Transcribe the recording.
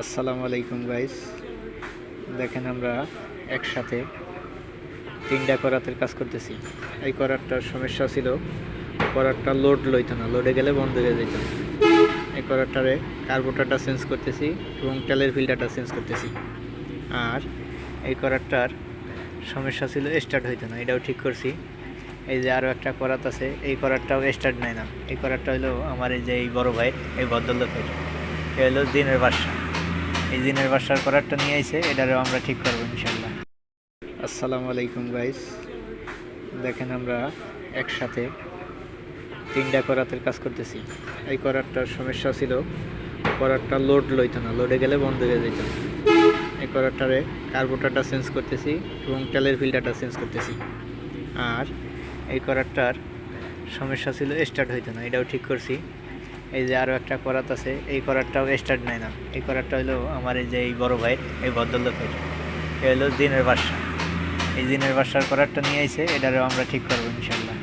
আসসালামু আলাইকুম গাইস। দেখেন আমরা একসাথে তিনটা করাতের কাজ করতেছি। এই করাতটার সমস্যা ছিল, করাতটা লোড লইতো না, লোডে গেলে বন্ধ হয়ে যেত। এই করাতটারে কার্বোরেটরটা চেঞ্জ করতেছি এবং তেলের ফিল্টারটা চেঞ্জ করতেছি। আর এই করাতটার সমস্যা ছিল স্টার্ট হইতো না, এটাও ঠিক করছি। এই যে আরও একটা করাত আছে, এই করাতটাও স্টার্ট নেয় না। এই করাতটা হলো আমার এই যে এই বড় ভাই, এই ভদ্রলোকের, এ হলো দিনের বাসা। এই দিনের বাসার করারটা নিয়ে আইছে, এটারও আমরা ঠিক করবো ইনশাল্লাহ। আসসালামু আলাইকুম গাইস। দেখেন আমরা একসাথে তিনটা করাতের কাজ করতেছি। এই করাতটার সমস্যা ছিল, করাতটা লোড লইতো না, লোডে গেলে বন্ধ হয়ে যেত। এই করাতটারে কার্বোরেটরটা চেঞ্জ করতেছি এবং তেলের ফিল্টারটা চেঞ্জ করতেছি। আর এই করাতটার সমস্যা ছিল স্টার্ট হইতো না, এটাও ঠিক করছি। এই যে আরও একটা করাত আছে, এই করাতটাও স্টার্ট নেয় না। এই করাতটা হলো আমার এই যে এই বড় ভাই, এই ভদ্রলোকের, এ হলো দিনের বাসা। এই দিনের বাসার করাতটা নিয়ে আইছে, এটারও আমরা ঠিক করবো ইনশাল্লাহ।